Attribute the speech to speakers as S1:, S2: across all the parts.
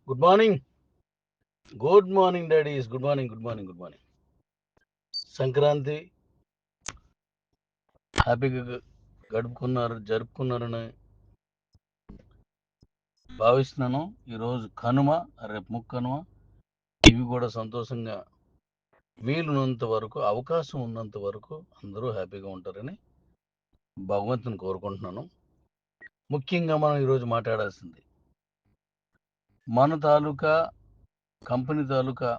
S1: Good morning. Good morning daddy's. Good morning, good morning, good morning. Sankranti హ్యాపీగా జరుపుకున్నారని భావిస్తున్నాను. ఈరోజు కనుమ, రేపు ముక్కనుమ. ఇవి కూడా సంతోషంగా వీలున్నంత వరకు, అవకాశం ఉన్నంత వరకు అందరూ హ్యాపీగా ఉంటారని భగవంతుని కోరుకుంటున్నాను. ముఖ్యంగా మనం ఈరోజు మాట్లాడాల్సింది మన తాలూకా కంపెనీ తాలూకా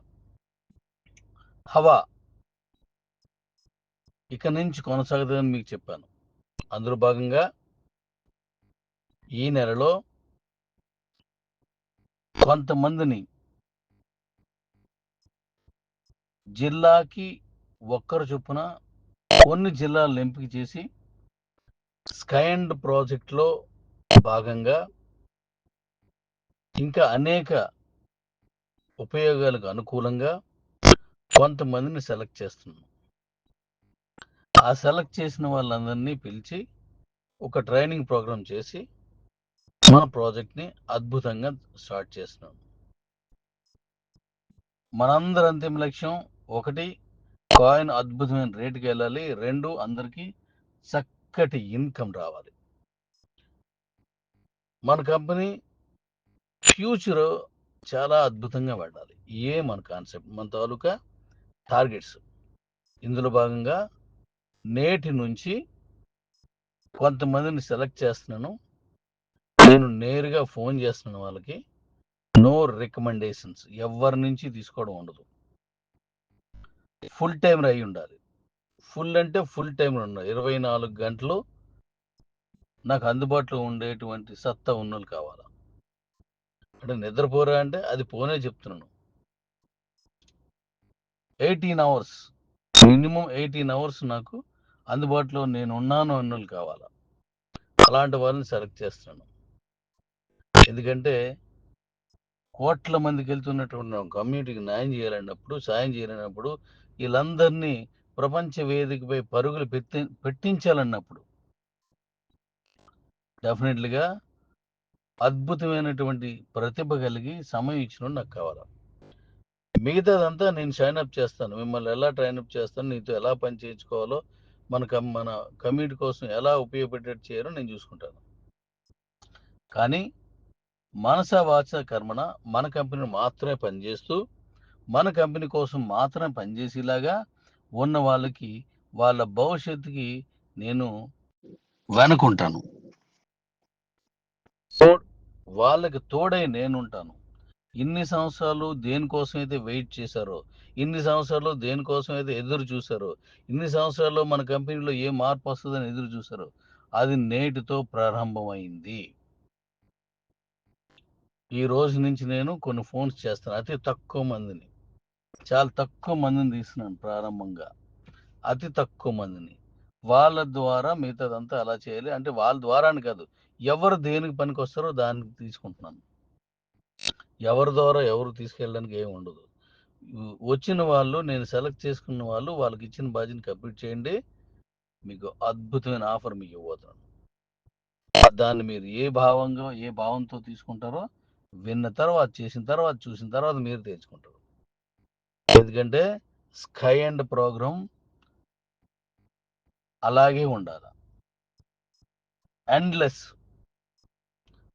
S1: హవా ఇక నుంచి కొనసాగుతుందని మీకు చెప్పాను. అందులో భాగంగా ఈ నెలలో కొంతమందిని జిల్లాకి ఒక్కరు చొప్పున కొన్ని జిల్లాలను ఎంపిక చేసి స్కైండ్ ప్రాజెక్ట్లో భాగంగా ఇంకా అనేక ఉపయోగాలకు అనుకూలంగా కొంతమందిని సెలెక్ట్ చేస్తున్నాం. ఆ సెలెక్ట్ చేసిన వాళ్ళందరినీ పిలిచి ఒక ట్రైనింగ్ ప్రోగ్రాం చేసి మన ప్రాజెక్ట్ని అద్భుతంగా స్టార్ట్ చేస్తున్నాం. మనందరి అంతిమ లక్ష్యం ఒకటి, కాయిన్ అద్భుతమైన రేటుకి వెళ్ళాలి. రెండు, అందరికీ చక్కటి ఇన్కమ్ రావాలి. మన కంపెనీ ఫ్యూచర్ చాలా అద్భుతంగా వెళ్ళాలి. మన కాన్సెప్ట్, మన తాలూకా టార్గెట్స్. ఇందులో భాగంగా నేటి నుంచి కొంతమందిని సెలెక్ట్ చేస్తున్నాను. నేను నేరుగా ఫోన్ చేస్తున్నాను వాళ్ళకి. నో రికమెండేషన్స్, ఎవరి నుంచి తీసుకోవడం ఉండదు. ఫుల్ టైం అయి ఉండాలి. ఫుల్ అంటే ఫుల్ టైం ఉండాలి. 24 గంటలు నాకు అందుబాటులో ఉండేటువంటి సత్తా ఉన్నోళ్ళు కావాలా. అంటే నిద్రపోరా అంటే అది పోనే చెప్తున్నాను. 18 అవర్స్, మినిమం 18 అవర్స్ నాకు అందుబాటులో నేను ఉన్నాను అన్నోళ్ళు కావాలా. అలాంటి వాళ్ళని సెలెక్ట్ చేస్తున్నాను. ఎందుకంటే కోట్ల మందికి వెళ్తున్నటువంటి కమ్యూనిటీకి సాయం చేయాలన్నప్పుడు, వీళ్ళందరినీ ప్రపంచ వేదికపై పరుగులు పెట్టించాలన్నప్పుడు డెఫినెట్లీగా అద్భుతమైనటువంటి ప్రతిభ కలిగి సమయం ఇచ్చిన నాకు కావాలి. మిగతాదంతా నేను షైనప్ చేస్తాను. మిమ్మల్ని ఎలా ట్రైనప్ చేస్తాను, నీతో ఎలా పని చేయించుకోవాలో, మన కమ్యూనిటీ కోసం ఎలా ఉపయోగపెట్టేట్టు చేయాలో నేను చూసుకుంటాను. కానీ మనస వాచ కర్మణ మన కంపెనీ మాత్రమే పనిచేస్తూ, మన కంపెనీ కోసం మాత్రమే పనిచేసేలాగా ఉన్న వాళ్ళకి, వాళ్ళ భవిష్యత్తుకి నేను వెనుకుంటాను. వాళ్ళకి తోడై నేనుంటాను. ఇన్ని సంవత్సరాలు దేనికోసం అయితే వెయిట్ చేశారో, ఇన్ని సంవత్సరాలు దేనికోసం అయితే ఎదురు చూశారో, ఇన్ని సంవత్సరాల్లో మన కంపెనీలో ఏ మార్పు వస్తుందని ఎదురు చూశారో, అది నేటితో ప్రారంభమైంది. ఈ రోజు నుంచి నేను కొన్ని ఫోన్స్ చేస్తాను. అతి తక్కువ మందిని, చాలా తక్కువ మందిని తీస్తున్నాను ప్రారంభంగా. అతి తక్కువ మందిని. వాళ్ళ ద్వారా మిగతాదంతా అలా చేయాలి. అంటే వాళ్ళ ద్వారా అని కాదు, ఎవరు దేనికి పనికి వస్తారో దానికి తీసుకుంటున్నాను. ఎవరి ద్వారా ఎవరు తీసుకెళ్ళడానికి ఏమి ఉండదు. వచ్చిన వాళ్ళు, నేను సెలెక్ట్ చేసుకున్న వాళ్ళు, వాళ్ళకి ఇచ్చిన బాధ్యతని కంప్లీట్ చేయండి. మీకు అద్భుతమైన ఆఫర్ మీకు ఇవ్వబోతున్నాను. దాన్ని మీరు ఏ భావంతో తీసుకుంటారో విన్న తర్వాత, చేసిన తర్వాత, చూసిన తర్వాత మీరు తెచ్చుకుంటారు. ఎందుకంటే స్కై అండ్ ప్రోగ్రామ్ అలాగే ఉండాలి. ఎండ్లెస్,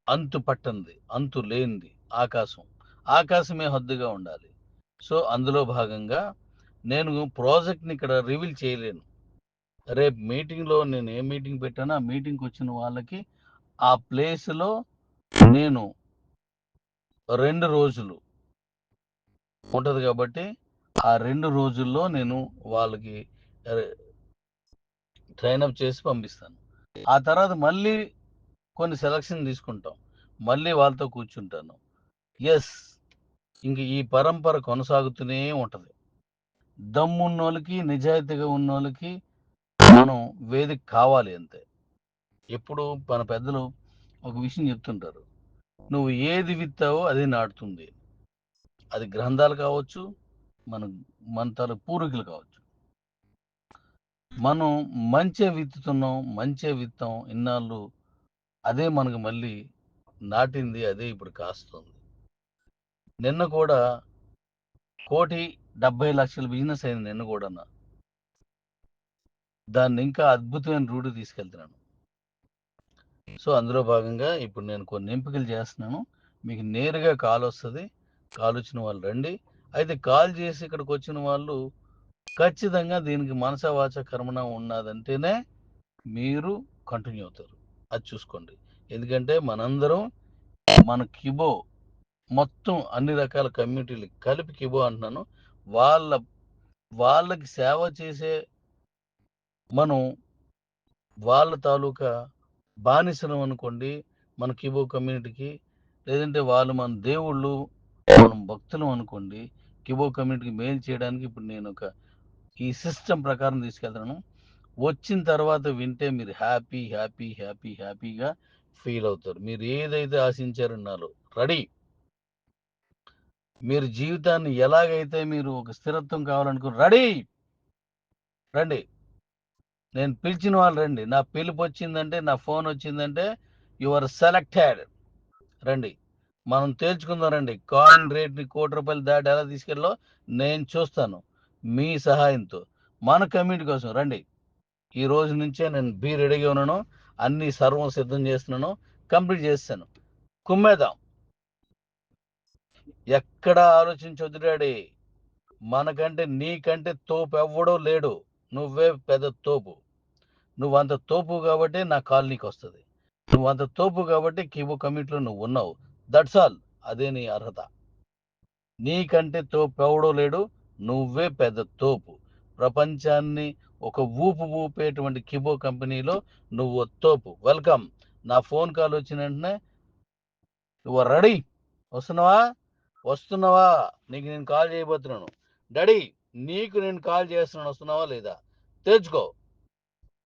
S1: అంతు పట్టనిది, అంతు లేనిది ఆకాశం. ఆకాశమే హద్దుగా ఉండాలి. సో అందులో భాగంగా నేను ప్రాజెక్ట్ని ఇక్కడ రివీల్ చేయలేను. రేపు మీటింగ్లో నేను ఏ మీటింగ్ పెట్టానో ఆ మీటింగ్కి వచ్చిన వాళ్ళకి ఆ ప్లేస్లో నేను 2 రోజులు ఉంటుంది కాబట్టి ఆ 2 రోజుల్లో నేను వాళ్ళకి ట్రైనప్ చేసి పంపిస్తాను. ఆ తర్వాత మళ్ళీ కొన్ని సెలక్షన్ తీసుకుంటాం. మళ్ళీ వాళ్ళతో కూర్చుంటాను. ఎస్, ఇంక ఈ పరంపర కొనసాగుతూనే ఉంటుంది. దమ్మున్నోళ్ళకి, నిజాయితీగా ఉన్నోళ్ళకి మనం వేదిక కావాలి అంతే. ఎప్పుడు మన పెద్దలు ఒక విషయం చెప్తుంటారు, నువ్వు ఏది విత్తావో అదే నాటుతుంది. అది గ్రంథాలు కావచ్చు, మన మన తల పూర్వీకులు కావచ్చు. మనం మంచే విత్తుతున్నాం, మంచే విత్తాం ఇన్నాళ్ళు, అదే మనకు మళ్ళీ నాటింది, అదే ఇప్పుడు కాస్తుంది. నిన్న కూడా 1,70,00,000 బిజినెస్ అయింది నిన్న కూడా. దాన్ని ఇంకా అద్భుతమైన రూట్‌కి తీసుకెళ్తున్నాను. సో, అందులో భాగంగా ఇప్పుడు నేను కొన్ని ఎంపికలు చేస్తున్నాను. మీకు నేరుగా కాలొస్తది. కాలొచ్చిన వాళ్ళు రండి. అయితే కాల్ చేసి ఇక్కడికొచ్చిన వాళ్ళు ఖచ్చితంగా దీనికి మనసా వాచా కర్మణ ఉన్నాదంటేనే మీరు కంటిన్యూ అవుతారు. అది చూసుకోండి. ఎందుకంటే మనందరం మన కిబో మొత్తం అన్ని రకాల కమ్యూనిటీలు కలిపి కిబో అంటున్నాను. వాళ్ళ వాళ్ళకి సేవ చేసే మనం వాళ్ళ తాలూకా బానిసలం అనుకోండి మన కిబో కమ్యూనిటీకి. లేదంటే వాళ్ళు మన దేవుళ్ళు, మనం భక్తులం అనుకోండి. కిబో కమ్యూనిటీకి మేలు చేయడానికి ఇప్పుడు నేను ఒక ఈ సిస్టమ్ ప్రకారం తీసుకెళ్తున్నాను. వచ్చిన తర్వాత వింటే మీరు హ్యాపీగా ఫీల్ అవుతారు. మీరు ఏదైతే ఆశించారో నాలో రెడీ. మీరు జీవితాన్ని ఎలాగైతే మీరు ఒక స్థిరత్వం కావాలనుకుని రెడీ. రండి. నేను పిలిచిన వాళ్ళు రండి. నా పిలుపు వచ్చిందంటే, నా ఫోన్ వచ్చిందంటే యు ఆర్ సెలెక్టెడ్. రండి. మనం తేల్చుకుందాం రండి. కాయిన్ రేట్‌ని ₹1,00,00,000 దాటి ఎలా తీసుకెళ్ళాలో నేను చూస్తాను. మీ సహాయంతో. మన కమ్యూనిటీ కోసం రండి. ఈ రోజు నుంచే నేను రెడీగా ఉన్నాను. అన్నీ సర్వం సిద్ధం చేస్తున్నాను. కంప్లీట్ చేసేసాను. కుమ్మేద్దాం. ఎక్కడా ఆలోచించొద్దు డాడీ. మనకంటే నీకంటే తోపెవ్వడు లేడు. నువ్వే పెద్ద తోపు. నువ్వంత తోపు కాబట్టే నా కాల్ నీకొస్తది. నువ్వంత తోపు కాబట్టి కిబో కమ్యూనిటీలో నువ్వున్నావు. That's all. అదే నీ అర్హత. నీకంటే తోపెవడూ లేడు. నువ్వే పెద్ద తోపు. ప్రపంచాన్ని ఒక ఊపు ఊపేటువంటి కిబో కంపెనీలో నువ్వు తోపు. వెల్కమ్. నా ఫోన్ కాల్ వచ్చిన వెంటనే నువ్వు రెడీ. వస్తున్నావా? వస్తున్నావా? నీకు నేను కాల్ చేయబోతున్నాను. డాడీ నీకు నేను కాల్ చేస్తున్నాను. వస్తున్నావా లేదా? తెచ్చుకో.